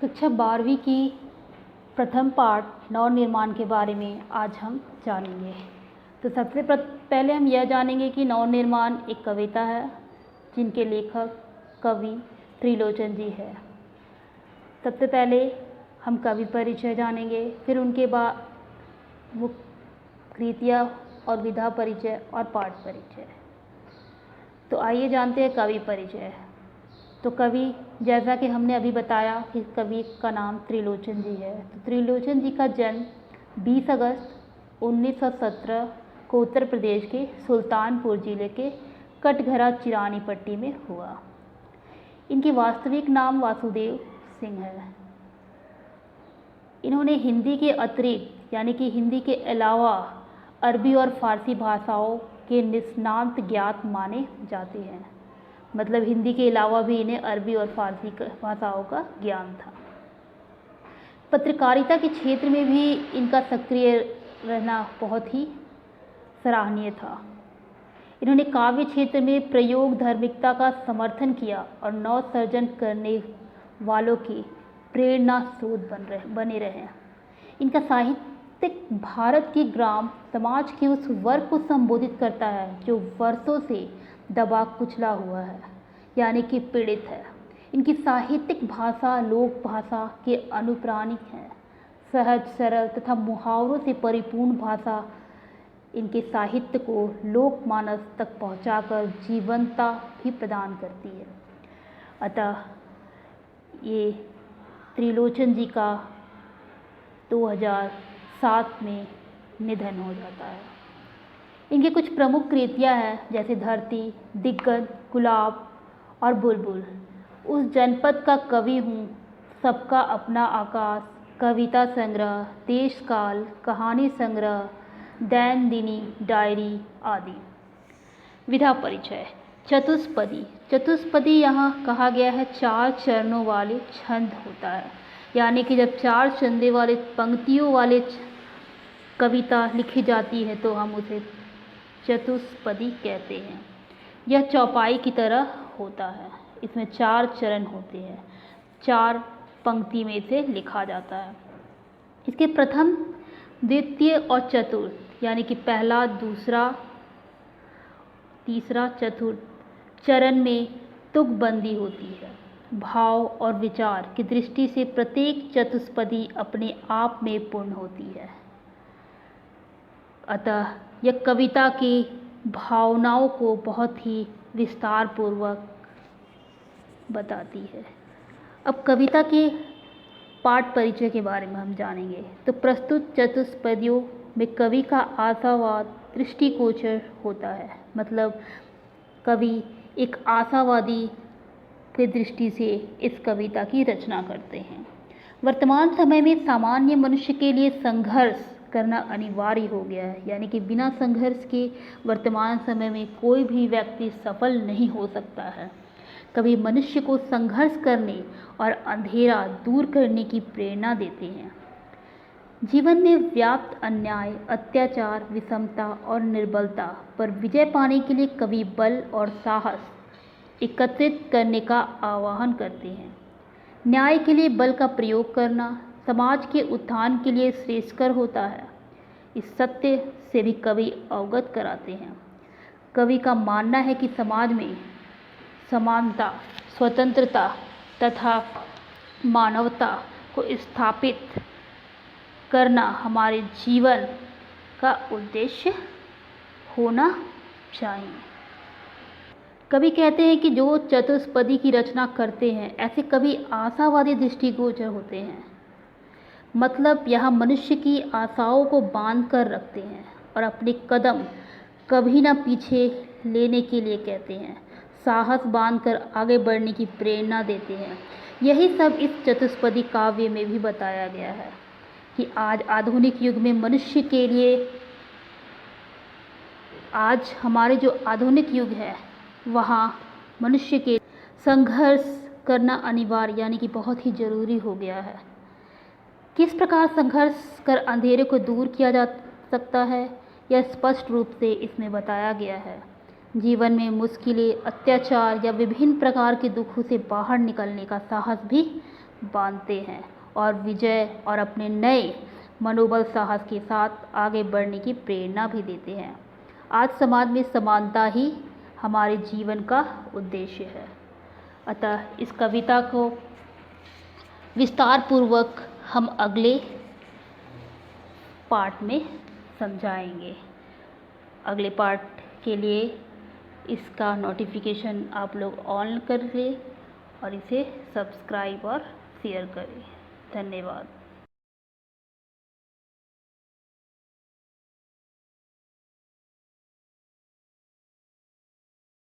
कक्षा 12वीं की प्रथम पाठ नव निर्माण के बारे में आज हम जानेंगे। तो सबसे पहले हम यह जानेंगे कि नव निर्माण एक कविता है जिनके लेखक कवि त्रिलोचन जी है। सबसे पहले हम कवि परिचय जानेंगे, फिर उनके बाद मुख्य कृतियाँ और विधा परिचय और पाठ परिचय। तो आइए जानते हैं कवि परिचय। तो कवि, जैसा कि हमने अभी बताया कि कवि का नाम त्रिलोचन जी है। तो त्रिलोचन जी का जन्म 20 अगस्त 1917 को उत्तर प्रदेश के सुल्तानपुर जिले के कटघरा चिरानी पट्टी में हुआ। इनके वास्तविक नाम वासुदेव सिंह है। इन्होंने हिंदी के अतिरिक्त यानी कि हिंदी के अलावा अरबी और फारसी भाषाओं के निष्णात ज्ञात माने जाते हैं। मतलब हिंदी के अलावा भी इन्हें अरबी और फारसी भाषाओं का ज्ञान था। पत्रकारिता के क्षेत्र में भी इनका सक्रिय रहना बहुत ही सराहनीय था। इन्होंने काव्य क्षेत्र में प्रयोग धार्मिकता का समर्थन किया और नव सर्जन करने वालों की प्रेरणा स्रोत बने रहे। इनका साहित्यिक भारत की ग्राम समाज के उस वर्ग को संबोधित करता है जो वर्षों से दबा कुचला हुआ है, यानी कि पीड़ित है। इनकी साहित्यिक भाषा लोक भाषा के अनुप्राणिक है। सहज सरल तथा मुहावरों से परिपूर्ण भाषा इनके साहित्य को लोकमानस तक पहुंचाकर जीवंतता भी प्रदान करती है। अतः ये त्रिलोचन जी का 2007 में निधन हो जाता है। इनके कुछ प्रमुख कृतियाँ हैं जैसे धरती, दिग्गज, गुलाब और बुलबुल, उस जनपद का कवि हूँ, सबका अपना आकाश, कविता संग्रह, देश काल, कहानी संग्रह, दैनंदिनी डायरी आदि। विधा परिचय। चतुष्पदी। चतुष्पदी यहाँ कहा गया है 4 चरणों वाले छंद होता है, यानी कि जब 4 छंदे वाले पंक्तियों वाले कविता लिखी जाती है तो हम उसे चतुष्पदी कहते हैं। यह चौपाई की तरह होता है। इसमें 4 चरण होते हैं, 4 पंक्ति में से लिखा जाता है। इसके प्रथम, द्वितीय और चतुर्थ यानी कि पहला, दूसरा, तीसरा, चतुर्थ चरण में तुकबंदी होती है। भाव और विचार की दृष्टि से प्रत्येक चतुष्पदी अपने आप में पूर्ण होती है। अतः यह कविता की भावनाओं को बहुत ही विस्तार पूर्वक बताती है। अब कविता के पाठ परिचय के बारे में हम जानेंगे। तो प्रस्तुत चतुष्पदियों में कवि का आशावाद दृष्टिगोचर होता है। मतलब कवि एक आशावादी की दृष्टि से इस कविता की रचना करते हैं। वर्तमान समय में सामान्य मनुष्य के लिए संघर्ष करना अनिवार्य हो गया है, यानी कि बिना संघर्ष के वर्तमान समय में कोई भी व्यक्ति सफल नहीं हो सकता है। कवि मनुष्य को संघर्ष करने और अंधेरा दूर करने की प्रेरणा देते हैं। जीवन में व्याप्त अन्याय, अत्याचार, विषमता और निर्बलता पर विजय पाने के लिए कवि बल और साहस एकत्रित करने का आह्वान करते हैं। न्याय के लिए बल का प्रयोग करना समाज के उत्थान के लिए श्रेयस्कर होता है। इस सत्य से भी कवि अवगत कराते हैं। कवि का मानना है कि समाज में समानता, स्वतंत्रता तथा मानवता को स्थापित करना हमारे जीवन का उद्देश्य होना चाहिए। कवि कहते हैं कि जो चतुष्पदी की रचना करते हैं ऐसे कवि आशावादी दृष्टिगोचर होते हैं। मतलब यह मनुष्य की आशाओं को बांध कर रखते हैं और अपने कदम कभी ना पीछे लेने के लिए कहते हैं। साहस बांध कर आगे बढ़ने की प्रेरणा देते हैं। यही सब इस चतुष्पदी काव्य में भी बताया गया है कि आज आधुनिक युग में मनुष्य के लिए, आज हमारे जो आधुनिक युग है वहाँ मनुष्य के संघर्ष करना अनिवार्य यानी कि बहुत ही ज़रूरी हो गया है। किस प्रकार संघर्ष कर अंधेरे को दूर किया जा सकता है, यह स्पष्ट रूप से इसमें बताया गया है। जीवन में मुश्किलें, अत्याचार या विभिन्न प्रकार के दुखों से बाहर निकलने का साहस भी बांधते हैं और विजय और अपने नए मनोबल साहस के साथ आगे बढ़ने की प्रेरणा भी देते हैं। आज समाज में समानता ही हमारे जीवन का उद्देश्य है। अतः इस कविता को विस्तार पूर्वक हम अगले पार्ट में समझाएंगे। अगले पार्ट के लिए इसका नोटिफिकेशन आप लोग ऑन कर लें और इसे सब्सक्राइब और शेयर करें। धन्यवाद।